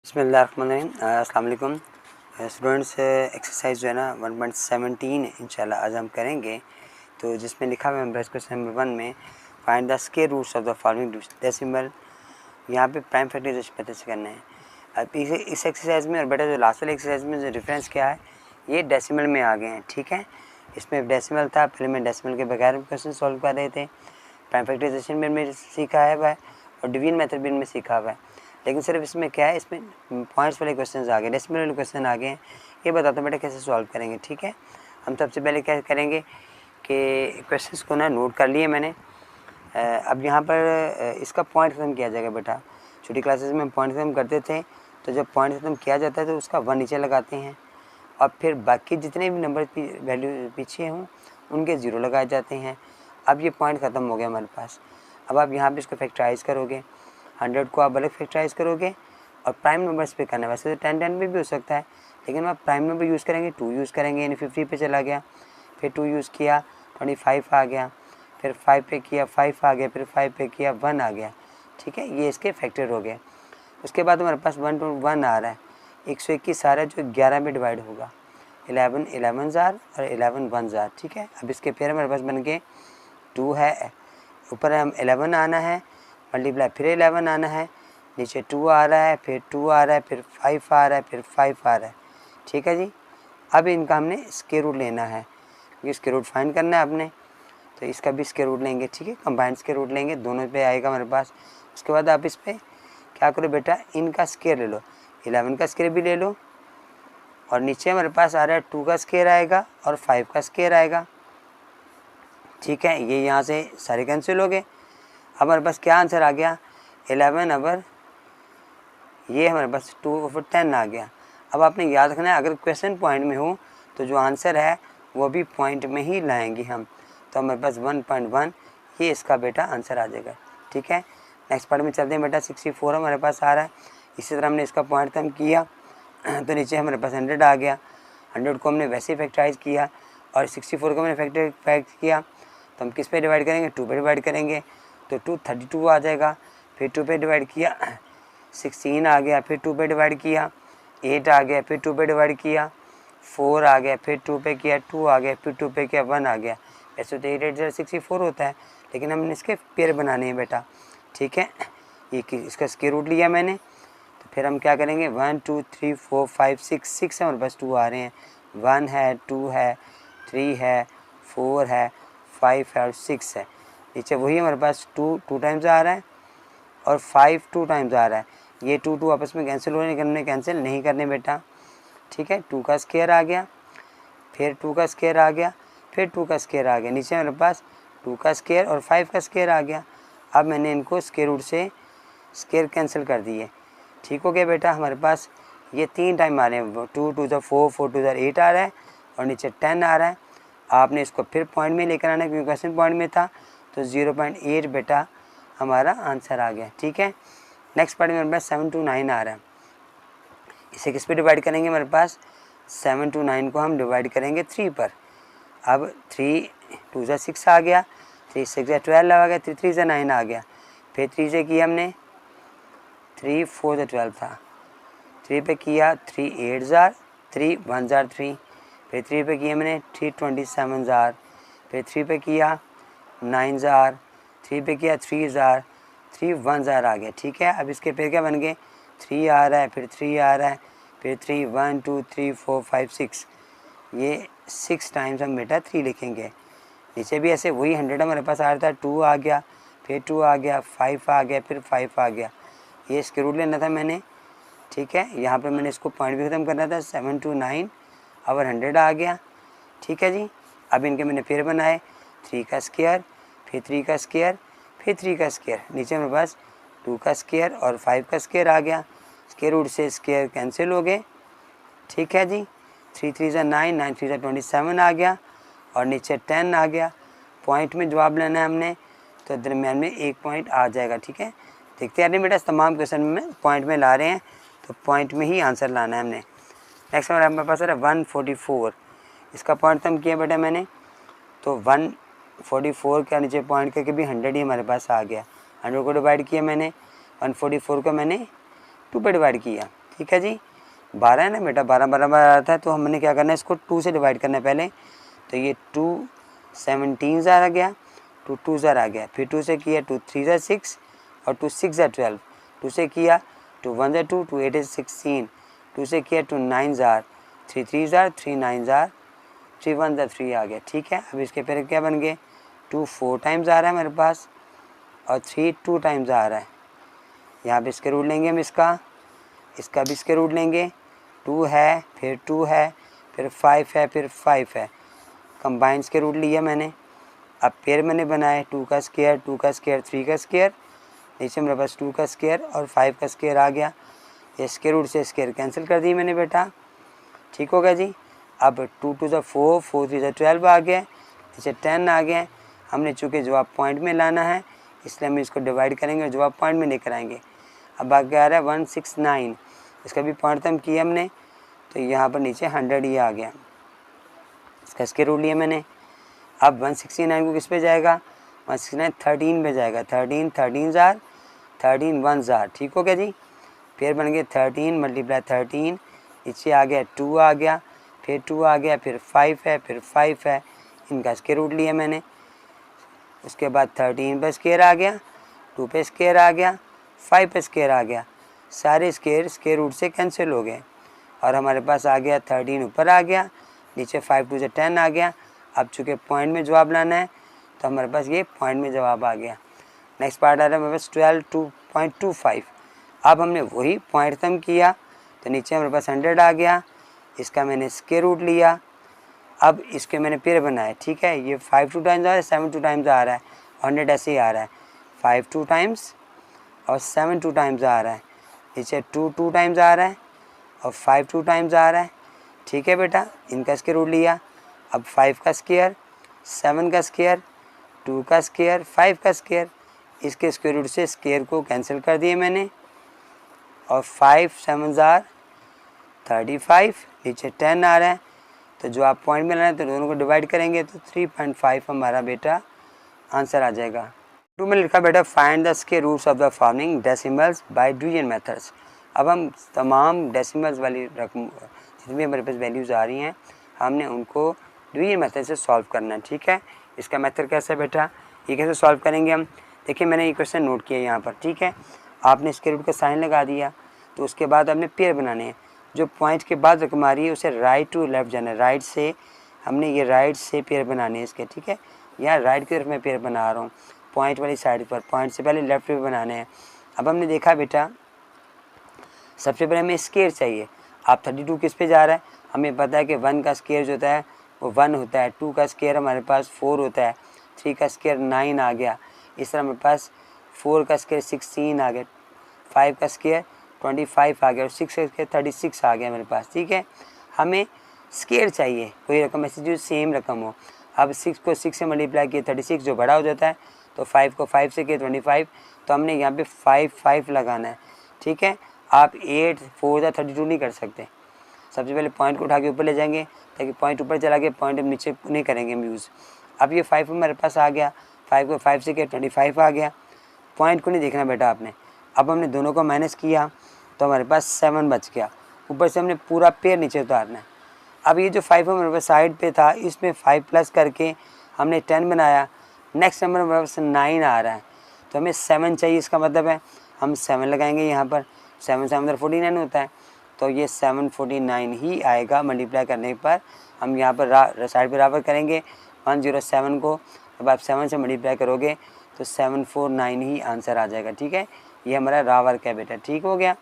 बिस्मिल्लाहिर्रहमानिर्रहीम। अस्सलाम वालेकुम स्टूडेंट्स। एक्सरसाइज जो है ना 1.17 इंशाल्लाह आज हम करेंगे। तो जिसमें लिखा हुआ है क्वेश्चन नंबर 1 में find the square roots of the following decimal. यहाँ पे प्राइम फैक्टराइजेशन पता से करना है। अब इस एक्सरसाइज में और बेटा जो लास्ट वाले एक्सरसाइज में जो डिफरेंस क्या है, ये डेसिमल में आ गए हैं। ठीक है, इसमें डेसिमल था, पहले मैं डेसिमल के बगैर क्वेश्चन सॉल्व कर रहे थे। प्राइम फैक्टराइजेशन भी में सीखा है भाई और डिवीजन मेथड भी में सीखा हुआ है, लेकिन सिर्फ इसमें क्या है, इसमें पॉइंट्स वाले क्वेश्चन आ गए, डेसिमल वाले क्वेश्चन आ गए हैं। ये बताता हूँ बेटा कैसे सॉल्व करेंगे। ठीक है, हम सबसे पहले क्या करेंगे कि क्वेश्चंस को ना नोट कर लिए मैंने। अब यहाँ पर इसका पॉइंट ख़त्म किया जाएगा बेटा। छोटी क्लासेस में पॉइंट ख़त्म करते थे, तो जब पॉइंट ख़त्म किया जाता है तो उसका 1 नीचे लगाते हैं और फिर बाकी जितने भी नंबर वैल्यू पीछे हों उनके 0 लगाए जाते हैं। अब ये पॉइंट ख़त्म हो गया हमारे पास। अब आप यहाँ पे इसको फैक्टराइज करोगे, 100 को आप अलग फैक्टराइज करोगे और प्राइम नंबर्स पे करना है। वैसे तो 10 10 भी हो सकता है, लेकिन आप प्राइम नंबर यूज़ करेंगे, 2 यूज़ करेंगे, यानी 50 पे चला गया, फिर 2 यूज़ किया 25 आ गया, फिर 5 पे किया 5 आ गया, फिर 5 पे किया 1 आ गया। ठीक है, ये इसके फैक्टर हो गए। उसके बाद हमारे पास 1 to 1 आ रहा है, 121 आ रहा है जो 11 में डिवाइड होगा। 11 11 जार और 11 1 जार। ठीक है, अब इसके फिर हमारे पास बन के 2 है, ऊपर हम 11 आना है, मल्टीप्लाई फिर 11 आना है, नीचे 2 आ रहा है, फिर 2 आ रहा है, फिर 5 आ रहा है, फिर 5 आ रहा है। ठीक है जी, अब इनका हमने स्क्वायर रूट लेना है, क्योंकि स्क्वायर रूट फाइंड करना है आपने, तो इसका भी स्क्वायर रूट लेंगे। ठीक है, कंबाइंड स्क्वायर रूट लेंगे, दोनों पे आएगा हमारे पास। उसके बाद आप इस पर क्या करो बेटा, इनका स्क्वायर ले लो, 11 का स्क्वायर भी ले लो और नीचे हमारे पास आ रहा है 2 का स्क्वायर आएगा और 5 का स्क्वायर आएगा। ठीक है, ये यहाँ से सारे कैंसिल हो गए। अब हमारे पास क्या आंसर आ गया, 11 ओवर ये हमारे पास 2/10 आ गया। अब आपने याद रखना है, अगर क्वेश्चन पॉइंट में हो तो जो आंसर है वो भी पॉइंट में ही लाएंगे हम, तो हमारे पास 1.1 ये इसका बेटा आंसर आ जाएगा। ठीक है, नेक्स्ट पार्ट में चलते हैं बेटा। 64 हमारे पास आ रहा है, इसी तरह हमने इसका पॉइंट कम किया तो नीचे हमारे पास 100 आ गया। 100 को हमने वैसे ही फैक्टराइज किया और 64 को हमने फैक्ट किया, तो हम किस पे डिवाइड करेंगे, 2 पे डिवाइड करेंगे, तो 232 आ जाएगा। फिर 2 पे डिवाइड किया 16 आ गया, फिर 2 पे डिवाइड किया 8 आ गया, फिर 2 पे डिवाइड किया 4 आ गया, फिर 2 पे किया 2 आ गया, फिर 2 पे किया 1 आ गया। वैसे तो 8 8 64 होता है, लेकिन हमने इसके पेयर बनाने हैं बेटा। ठीक है, ये इसका स्क्वायर रूट लिया मैंने, तो फिर हम क्या करेंगे, 1 2 3 4 5 6 है हमारे पास, 2 आ रहे हैं, 1 है 2 है 3 है 4 है 5 है और 6 है। नीचे वही हमारे पास 2 टाइम्स आ रहा है और 5 2 टाइम्स आ रहा है। ये 2 2 आपस में कैंसिल हो रहे हैं, करने कैंसिल नहीं करने बेटा। ठीक है, 2 का स्क्वायर आ गया, फिर 2 का स्क्वायर आ गया, फिर 2 का स्क्वायर आ गया, नीचे हमारे पास 2 का स्क्वायर और 5 का स्क्वायर आ गया। अब मैंने इनको स्क्वायर रूट से स्क्वायर कैंसिल कर दिए। ठीक हो गया बेटा, हमारे पास ये 3 टाइम आ रहे हैं, 2 2 4 4 2 8 आ रहा है और नीचे 10 आ रहा है। आपने इसको फिर पॉइंट में लेकर आना, क्योंकि क्वेश्चन पॉइंट में था, तो 0.8 बेटा हमारा आंसर आ गया। ठीक है, नेक्स्ट पार्ट में हमारे पास 7 to 9 आ रहा है, इसे किस पे डिवाइड करेंगे, हमारे पास 7 to 9 को हम डिवाइड करेंगे 3 पर। अब 3 2 से 6 आ गया, 3 6 से 12 आ गया, 3 3 से 9 आ गया, फिर 3 से किया हमने 3 4 से 12 था, 3 पे किया 3 8 जार 3 1 जार 3, फिर 3 पे किया मैंने 3 27 जार, फिर 3 पे किया 9 जार, 3 पे किया 3 जार 3 1 जार आ गया। ठीक है, अब इसके फिर क्या बन गए, 3 आ रहा है, फिर 3 आ रहा है, फिर 3 1 2 3 4 5 6, ये 6 टाइम्स हम बेटा 3 लिखेंगे। नीचे भी ऐसे वही 100 हमारे पास आ रहा था, 2 आ गया, फिर 2 आ गया, 5 आ गया, फिर 5 आ गया, ये स्क्वायर रूट लेना था मैंने। ठीक है, यहाँ पे मैंने इसको पॉइंट भी ख़त्म करना था, 7 to 9 और 100 आ गया। ठीक है जी, अब इनके मैंने फिर बनाए, 3 का स्क्वायर, फिर 3 का स्क्वायर, फिर 3 का स्क्वायर, नीचे मेरे पास 2 का स्क्वायर और 5 का स्क्वायर आ गया। स्क्वायर रूट से स्क्वायर कैंसिल हो गए। ठीक है जी, 3 3 से 9 9 3 से 27 आ गया और नीचे 10 आ गया। पॉइंट में जवाब लेना है हमने, तो दरमियान में 1 पॉइंट आ जाएगा। ठीक है, देखते हैं बेटा, तमाम क्वेश्चन में पॉइंट में ला रहे हैं, तो पॉइंट में ही आंसर लाना है हमने। नेक्स्ट हमारे पास है 144, इसका पॉइंट कम किया बेटा मैंने, तो 144 का नीचे पॉइंट करके भी 100 ही हमारे पास आ गया। 100 को डिवाइड किया मैंने, 144 को मैंने 2 पे डिवाइड किया, ठीक है जी। 12 है ना बेटा, 12 बराबर आता है, तो हमने क्या करना है, इसको 2 से डिवाइड करना है पहले। तो ये 2 17 ज़ार आ गया, 2 2 ज़ार आ गया, फिर 2 से किया 2 3 ज़ार 6 और 2 6 ज़ार 12, 2 से किया 2 1 ज़ार 2, 2 8 ज़ार 16, 2 से किया 2 9 ज़ार 3 3 ज़ार 3 9 ज़ार 3 1 ज़ार 3 आ गया, ठीक है। अब इसके फिर क्या बन गए, 2 4 टाइम्स आ रहा है मेरे पास और 3 2 टाइम्स आ रहा है। यहाँ पे इसके रूट लेंगे हम, इसका भी इसके रूट लेंगे। 2 है, फिर 2 है, फिर 5 है, फिर 5 है, कंबाइंस के रूट लिया मैंने। अब पेयर मैंने बनाए, 2 का स्क्वायर 2 का स्क्वायर 3 का स्क्वायर, नीचे मेरे पास 2 का स्क्वायर और 5 का स्क्वायर आ गया। इसके रूट से स्क्वायर कैंसिल कर दिए मैंने बेटा, ठीक हो गया जी। अब 2 2 ज़ा 4 4 3 ज़ा 12 आ गया, नीचे 10 आ गया। हमने चूँकि जवाब पॉइंट में लाना है इसलिए हम इसको डिवाइड करेंगे और जवाब पॉइंट में लेकर आएंगे। अब आगे आ रहा है 169, इसका भी पॉइंट तम किया हमने, तो यहाँ पर नीचे 100 ही आ गया, इसका इसके रूट लिया मैंने। अब 169 को किस पे जाएगा, 169 13 पे जाएगा, 13 13 ज़ार 13 1 ज़ार, ठीक हो गया जी। फिर बन गए 13 मल्टीप्लाई 13, नीचे आ गया 2 आ गया, फिर 2 आ गया, फिर 5 है, फिर 5 है, इनका इसके रूट लिया मैंने। उसके बाद 13 पे स्क्वायर आ गया, 2 पे स्क्वायर आ गया, 5 पे स्क्वायर आ गया, सारे स्क्वायर रूट से कैंसिल हो गए और हमारे पास आ गया 13 ऊपर आ गया, नीचे 5 2 से 10 आ गया। अब चूँकि पॉइंट में जवाब लाना है तो हमारे पास ये पॉइंट में जवाब आ गया। नेक्स्ट पार्ट आ रहा है मेरे पास 12.25। अब हमने वही पॉइंट तम किया तो नीचे हमारे पास 100 आ गया, इसका मैंने स्क्वायर रूट लिया। अब इसके मैंने पेयर बनाए, ठीक है। ये 5 2 टाइम्स आ रहा है, 7 2 टाइम्स आ रहा है, 100 ऐसे ही आ रहा है, 5 2 टाइम्स और 7 2 टाइम्स आ रहा है, नीचे 2 2 टाइम्स आ रहा है और 5 2 टाइम्स आ रहा है, ठीक है बेटा। इनका स्क्वायर रूट लिया। अब 5 का स्क्वायर 7 का स्क्वायर 2 का स्क्वायर 5 का स्क्वायर, इसके स्क्वायर रूट से स्क्वायर को कैंसिल कर दिए मैंने और 5 7 ज़ार 35, नीचे 10 आ रहा है, तो जो आप पॉइंट में लाना है तो दोनों को डिवाइड करेंगे तो 3.5 हमारा बेटा आंसर आ जाएगा। 2 में लिखा बेटा find the square roots of the following decimals by division methods. अब हम तमाम डेसिमल्स वाली रकम जितनी भी हमारे पास वैल्यूज़ आ रही हैं हमने उनको डिवीजन मेथड से सॉल्व करना है, ठीक है। इसका मेथड कैसा है बेटा, ये कैसे सॉल्व करेंगे हम, देखिए मैंने ये क्वेश्चन नोट किया यहाँ पर, ठीक है। आपने स्क्वायर रूट का साइन लगा दिया तो उसके बाद आपने पेयर बनाने हैं। जो पॉइंट के बाद रकम आ रही है उसे राइट टू लेफ्ट जाना है, राइट से हमने ये राइट से पेयर बनाने हैं इसके, ठीक है। यहाँ राइट की तरफ मैं पेयर बना रहा हूँ पॉइंट वाली साइड पर, पॉइंट से पहले लेफ्ट पे बनाने हैं। अब हमने देखा बेटा सबसे पहले हमें स्क्वायर चाहिए। आप 32 किस पे जा रहा है, हमें पता है कि 1 का स्क्वायर जो होता है वो 1 होता है, 2 का स्क्वायर हमारे पास 4 होता है, 3 का स्क्वायर 9 आ गया, इस तरह हमारे पास 4 का स्क्वायर 16 आ गया, 5 का स्क्वायर 25 आ गया और 6 का स्क्वायर 36 आ गया मेरे पास, ठीक है। हमें स्क्वायर चाहिए, कोई रकम ऐसी जो सेम रकम हो। अब 6 को 6 से मल्टीप्लाई किए 36 जो बड़ा हो जाता है, तो 5 को 5 से किए 25, तो हमने यहाँ पे 5 5 लगाना है, ठीक है। आप 8 4 या 32 नहीं कर सकते। सबसे पहले पॉइंट को उठा के ऊपर ले जाएंगे ताकि पॉइंट ऊपर चला गया, पॉइंट हम नीचे नहीं करेंगे हम यूज़। अब ये 5 हमारे पास आ गया, 5 को 5 से किया 25 आ गया, पॉइंट को नहीं देखना बेटा आपने। अब हमने दोनों को माइनस किया तो हमारे पास 7 बच गया, ऊपर से हमने पूरा पेयर नीचे उतारना है। अब ये जो 5 हमारे पास साइड पे था इसमें 5 प्लस करके हमने 10 बनाया, नेक्स्ट नंबर हमारे पास 9 आ रहा है तो हमें 7 चाहिए, इसका मतलब है हम 7 लगाएंगे यहाँ पर, 7 7 49 होता है, तो ये 749 ही आएगा मल्टीप्लाई करने पर। हम यहाँ पर साइड पर बराबर करेंगे 107 को, अब आप 7 से मल्टीप्लाई करोगे तो 749 ही आंसर आ जाएगा, ठीक है। ये हमारा रा वर्क है बेटा, ठीक हो गया।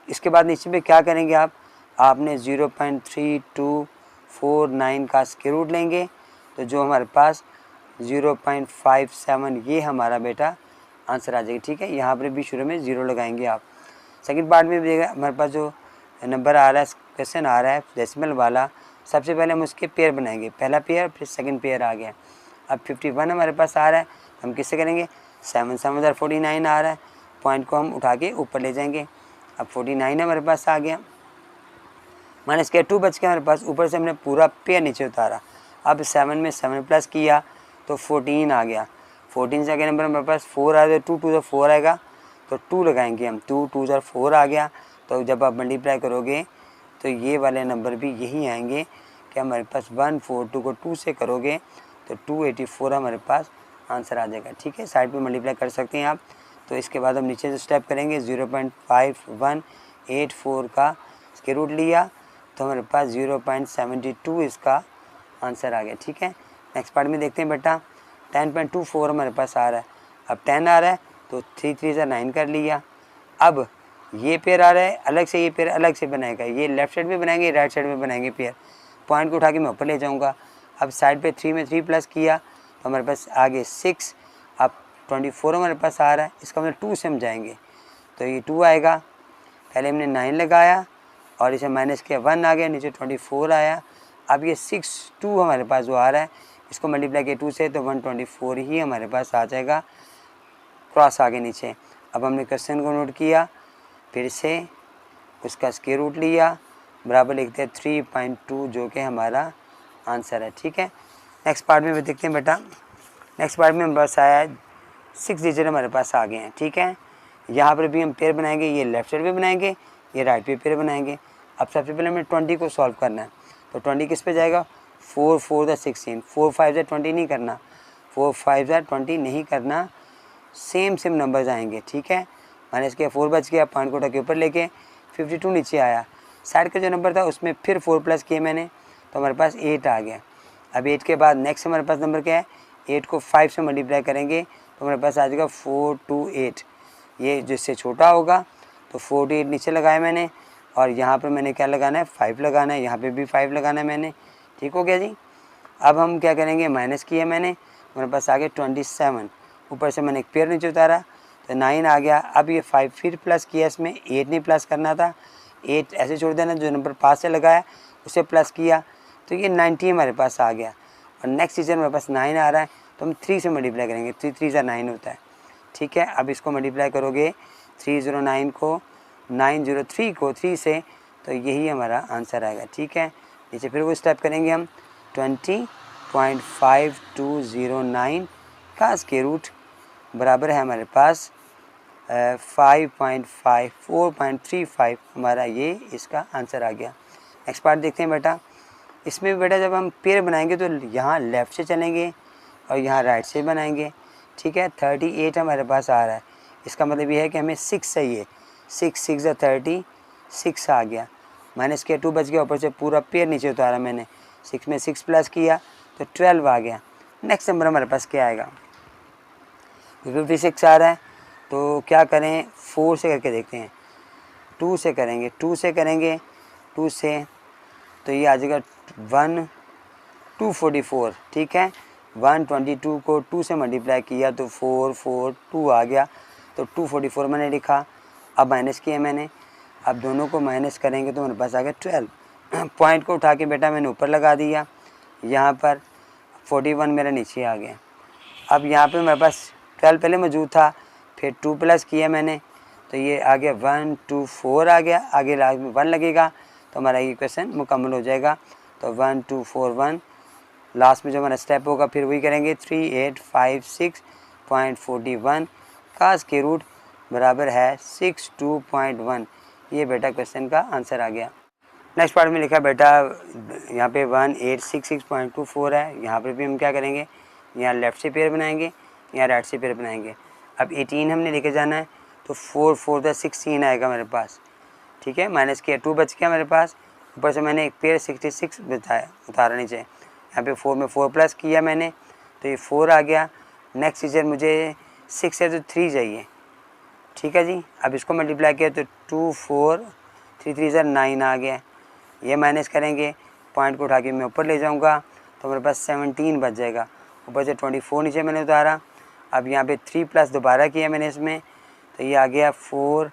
इसके बाद नीचे पे क्या करेंगे आपने 0.3249 का स्क्वायर रूट लेंगे तो जो हमारे पास 0.57 ये हमारा बेटा आंसर आ जाएगा, ठीक है। यहाँ पर भी शुरू में 0 लगाएंगे आप। सेकंड पार्ट में देखिएगा हमारे पास जो नंबर आ रहा है, क्वेश्चन आ रहा है डेसिमल वाला, सबसे पहले हम उसके पेयर बनाएंगे, पहला पेयर फिर सेकंड पेयर आ गया। अब 51 हमारे पास आ रहा है, हम किससे करेंगे, 7 7 49 आ रहा है, पॉइंट को हम उठा के ऊपर ले जाएंगे। अब 49 हमारे पास आ गया, माइनस के 2 बच गया हमारे पास, ऊपर से हमने पूरा पेयर नीचे उतारा। अब 7 में 7 प्लस किया तो 14 आ गया, 14 से अगले नंबर हमारे पास 4 आ गया, 2 2 4 आएगा तो 2 लगाएंगे हम, 2 2 4 आ गया, तो जब आप मल्टीप्लाई करोगे तो ये वाले नंबर भी यही आएंगे कि हमारे पास 142 को 2 से करोगे तो 284 हमारे पास आंसर आ जाएगा। ठीक है, साइड पे मल्टीप्लाई कर सकते हैं आप। तो इसके बाद हम नीचे से स्टेप करेंगे, 0.5184 का स्क्वायर रूट लिया तो हमारे पास 0.72 इसका आंसर आ गया। ठीक है, नेक्स्ट पार्ट में देखते हैं बेटा। 10.24 हमारे पास आ रहा है। अब 10 आ रहा है तो 3 3 से 9 कर लिया। अब ये पेयर आ रहा है अलग से, ये पेयर अलग से बनाएगा, ये लेफ्ट साइड में बनाएंगे, राइट साइड में बनाएंगे पेयर। पॉइंट को उठा के मैं ऊपर ले जाऊंगा। अब साइड पे 3 में 3 प्लस किया तो हमारे पास आगे 6। अब 24 हमारे पास आ रहा है, इसका मतलब 2 से हम जाएंगे तो ये 2 आएगा। पहले हमने 9 लगाया और इसे माइनस किया, 1 आ गया, नीचे 24 आया। अब ये 6 2 हमारे पास जो आ रहा है, इसको मल्टीप्लाई किया 2 से तो 124 ही हमारे पास आ जाएगा, क्रॉस आगे नीचे। अब हमने क्वेश्चन को नोट किया, फिर से उसका स्क्वायर रूट लिया, बराबर लिखते हैं 3.2 जो कि हमारा आंसर है। ठीक है, नेक्स्ट पार्ट में भी देखते हैं बेटा। नेक्स्ट पार्ट में बस आया है 6 डिजिट हमारे पास आ गए हैं। ठीक है, यहाँ पर भी हम पेयर बनाएंगे, ये लेफ्ट साइड पे बनाएंगे, ये राइट पे पेयर बनाएंगे। अब सबसे पहले हमें 20 को सॉल्व करना है तो 20 किस पे जाएगा, 4 4 ज़ा 16, 4 5 ज़ा 20 नहीं करना, 4 5 ज़ा 20 नहीं करना, सेम नंबर्स आएंगे। ठीक है, माइनस किया 4 बच गया, पॉइंट को उठा के ऊपर लेके 52 नीचे आया। साइड का जो नंबर था उसमें फिर 4 प्लस किए मैंने तो हमारे पास 8 आ गया। अब 8 के बाद नेक्स्ट हमारे पास नंबर क्या है, 8 को 5 से मल्टीप्लाई करेंगे तो हमारे पास आ जाएगा 428। ये जिससे छोटा होगा तो 48 नीचे लगाया मैंने और यहाँ पर मैंने क्या लगाना है, 5 लगाना है, यहाँ पे भी 5 लगाना है मैंने। ठीक हो गया जी। अब हम क्या करेंगे, माइनस किया मैंने, हमारे पास आ गया 27, ऊपर से मैंने एक पेयर नीचे उतारा तो 9 आ गया। अब ये 5 फिर प्लस किया, इसमें 8 नहीं प्लस करना था, 8 ऐसे छोड़ देना, जो नंबर पास से लगाया उसे प्लस किया तो ये 90 हमारे पास आ गया। और नेक्स्ट डिजिट हमारे पास 9 आ रहा है तो हम 3 से मल्टीप्लाई करेंगे, 3 3 ज़ा 9 होता है। ठीक है, अब इसको मल्टीप्लाई करोगे 309 को 903 को 3 से तो यही हमारा आंसर आएगा। ठीक है, नीचे फिर वो स्टेप करेंगे हम, 20.5209 का स्क्वायर रूट बराबर है हमारे पास 4.35 हमारा ये इसका आंसर आ गया। नेक्स्ट पार्ट देखते हैं बेटा। इसमें बेटा जब हम पेयर बनाएंगे तो यहाँ लेफ़्ट से चलेंगे और यहाँ राइट से बनाएंगे। ठीक है, 38 हमारे पास आ रहा है, इसका मतलब ये है कि हमें 6 चाहिए, 6 6 ज़ा 30, 6 आ गया, माइनस किया 2 बच गया, ऊपर से पूरा पेयर नीचे उतारा मैंने, 6 में 6 प्लस किया तो 12 आ गया। नेक्स्ट नंबर हमारे पास क्या आएगा, 56 आ रहा है तो क्या करें, 4 से करके देखते हैं, 2 से करेंगे, 2 से तो ये आ जाएगा 244। ठीक है, 122 को 2 से मल्टीप्लाई किया तो 442 आ गया तो 244 मैंने लिखा। अब माइनस किया मैंने, अब दोनों को माइनस करेंगे तो मेरे पास आ गया 12। पॉइंट को उठा के बेटा मैंने ऊपर लगा दिया, यहाँ पर 41 मेरा नीचे आ गया। अब यहाँ पे मेरे पास 12 पहले मौजूद था, फिर 2 प्लस किया मैंने तो ये आ गया 124 आ गया, आगे लास्ट में 1 लगेगा तो हमारा ये क्वेश्चन मुकम्मल हो जाएगा। तो 1241 लास्ट में जो हमारा स्टेप होगा फिर वही करेंगे, 3856.41 का स्क्वायर रूट बराबर है 62.1। ये बेटा क्वेश्चन का आंसर आ गया। नेक्स्ट पार्ट में लिखा बेटा यहाँ पे 1866.24 है, यहाँ पर भी हम क्या करेंगे, यहाँ लेफ़्ट से पेयर बनाएंगे, यहाँ राइट से पेयर बनाएंगे। अब 18 हमने लेके जाना है तो 4 4 ज़ा 16 आएगा मेरे पास। ठीक है, माइनस किया 2 बच गया मेरे पास, ऊपर से मैंने एक पेयर 66 बताया उतारा नीचे, यहाँ पे 4 में 4 प्लस किया मैंने तो ये 4 आ गया। नेक्स्ट डिजिट मुझे 6 है तो 3 चाहिए। ठीक है जी, अब इसको मल्टीप्लाई किया तो 2 4 3 3 ज़ा 9 आ गया। ये माइनस करेंगे, पॉइंट को उठा के मैं ऊपर ले जाऊँगा तो मेरे पास 17 बच जाएगा, ऊपर से 24 नीचे मैंने उतारा। अब यहाँ पे 3 प्लस दोबारा किया मैंने इसमें तो ये आ गया 4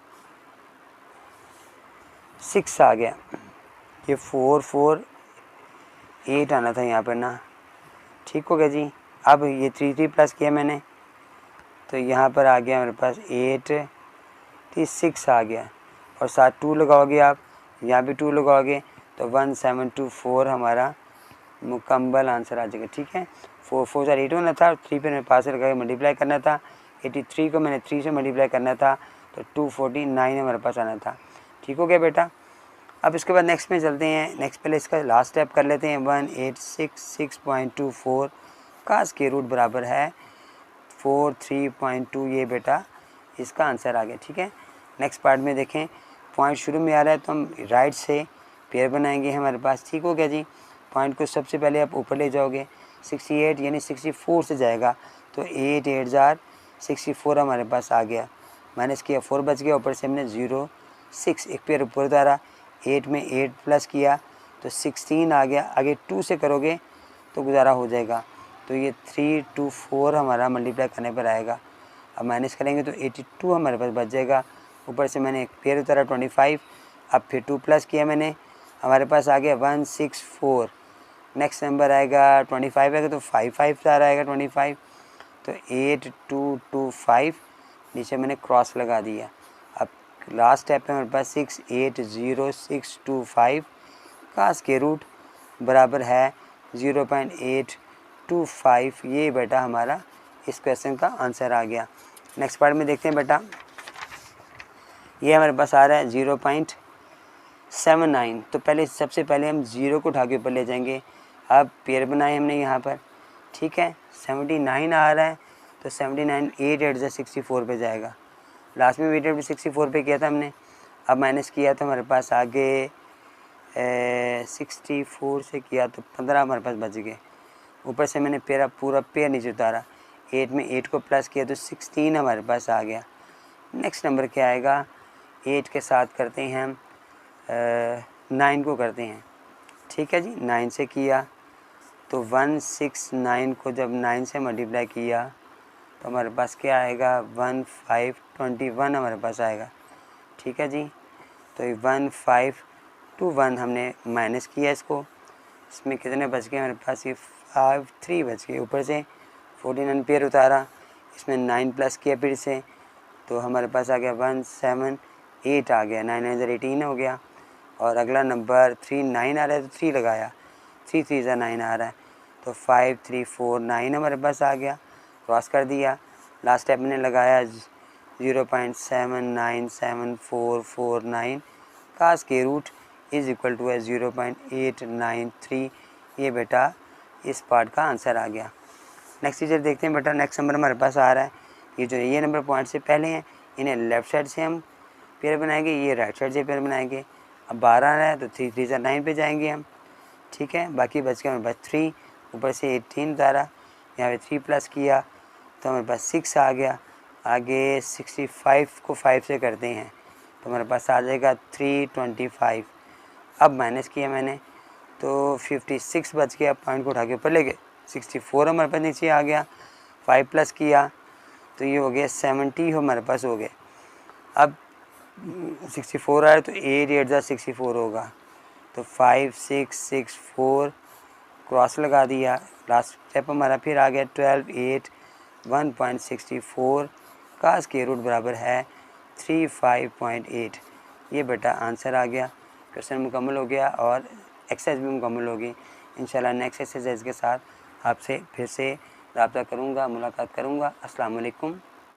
6 आ गया, ये 4 4 8 आना था यहाँ पर ना। ठीक हो गया जी। अब ये 3 3 प्लस किया मैंने तो यहाँ पर आ गया मेरे पास 8 6 आ गया, और साथ 2 लगाओगे आप, यहाँ भी 2 लगाओगे तो 1724 हमारा मुकम्मल आंसर आ जाएगा। ठीक है, 4 4 ज़ा 8 होना था, 3 पे मेरे पास से लगा के मल्टीप्लाई करना था, 83 को मैंने 3 से मल्टीप्लाई करना था तो 249 हमारे पास आना था। ठीक हो गया बेटा। अब इसके बाद नेक्स्ट में चलते हैं। नेक्स्ट पहले इसका लास्ट स्टेप कर लेते हैं। 1866.24 का स्क्वायर रूट बराबर है 43.2। ये बेटा इसका आंसर आ गया। ठीक है, नेक्स्ट पार्ट में देखें, पॉइंट शुरू में आ रहा है तो हम राइट से पेयर बनाएंगे हमारे पास। ठीक हो गया जी। पॉइंट को सबसे पहले आप ऊपर ले जाओगे, 68 यानी 64 से जाएगा तो 8 8 जार 64 हमारे पास आ गया। माइनस किया 4 बच गया, ऊपर से हमने 0 6 एक पेयर ऊपर उतारा, 8 में 8 प्लस किया तो 16 आ गया। आगे 2 से करोगे तो गुजारा हो जाएगा, तो ये 3 2 4 हमारा मल्टीप्लाई करने पर आएगा। अब माइनस करेंगे तो 82 हमारे पास बच जाएगा। ऊपर से मैंने एक पेयर उतारा 25, अब फिर 2 प्लस किया मैंने, हमारे पास आ गया 164। नेक्स्ट नंबर आएगा 25 आएगा तो 5 5 सारा आएगा 25, तो 8 2 2 5 नीचे मैंने क्रॉस लगा दिया। अब लास्ट स्टेप है हमारे पास 680625 का स्क्वायर रूट बराबर है 0.825। ये बेटा हमारा इस क्वेश्चन का आंसर आ गया। नेक्स्ट पार्ट में देखते हैं बेटा, ये हमारे पास आ रहा है 0.79। तो पहले सबसे पहले हम 0 को उठा के ऊपर ले जाएंगे। अब पेयर बनाए हमने यहाँ पर, ठीक है, 79 आ रहा है तो 79 8 8 से 64 पे जाएगा। लास्ट में 8 8 64 पे किया था हमने, अब माइनस किया तो हमारे पास आगे 64 से किया तो 15 हमारे पास बच गए। ऊपर से मैंने पूरा पेयर नीचे उतारा, 8 में 8 को प्लस किया तो 16 हमारे पास आ गया। नेक्स्ट नंबर क्या आएगा, 8 के साथ करते हैं हम 9 को करते हैं। ठीक है जी, 9 से किया तो 169 को जब 9 से मल्टीप्लाई किया तो हमारे पास क्या आएगा 1521 हमारे पास आएगा। ठीक है जी, तो 1521 हमने माइनस किया इसको, इसमें कितने बच गए हमारे पास, ये 5 3 बच गए। ऊपर से 49 पेयर उतारा, इसमें 9 प्लस किया फिर से तो हमारे पास आ गया 178 आ गया, 9 9 18 हो गया। और अगला नंबर 39 आ रहा है तो 3 लगाया, 3 3 9 आ रहा है तो 5 3 4 9 हमारे पास आ गया, क्रॉस कर दिया। लास्ट स्टेप मैंने लगाया 0.797449 का square root is equal to है 0.893। ये बेटा इस पार्ट का आंसर आ गया। नेक्स्ट चीज़र देखते हैं बेटा, नेक्स्ट नंबर हमारे पास आ रहा है, ये नंबर पॉइंट से पहले हैं, इन्हें लेफ़्ट साइड से हम पेयर बनाएंगे, ये राइट साइड से पेयर बनाएंगे। अब 12 आ रहा है तो 3 3 से 9 पे जाएंगे हम। ठीक है, बाकी बच गया हमारे पास 3, ऊपर से 18 उतारा, यहाँ पे 3 प्लस किया तो हमारे पास 6 आ गया। आगे 65 को 5 से करते हैं तो हमारे पास आ जाएगा 325। अब माइनस किया मैंने तो 56 बच गया, पॉइंट को उठा के ऊपर ले गए, 64 हमारे पास नीचे आ गया। 5 प्लस किया तो ये हो गया 70 हमारे पास हो गए। अब 64 आया तो 8 8 जा 64 होगा, तो 5 6 6 4 क्रॉस लगा दिया। लास्ट स्टेप हमारा फिर आ गया 12 8 1.64 का स्क्वायर रूट बराबर है 35.8। ये बेटा आंसर आ गया, क्वेश्चन मुकम्मल हो गया और एक्सरसाइज भी मुकम्मल होगी। इंशाल्लाह नेक्स्ट एक्सरसाइज के साथ आपसे फिर से रब्ता करूँगा, मुलाकात करूँगा। अस्सलाम वालेकुम।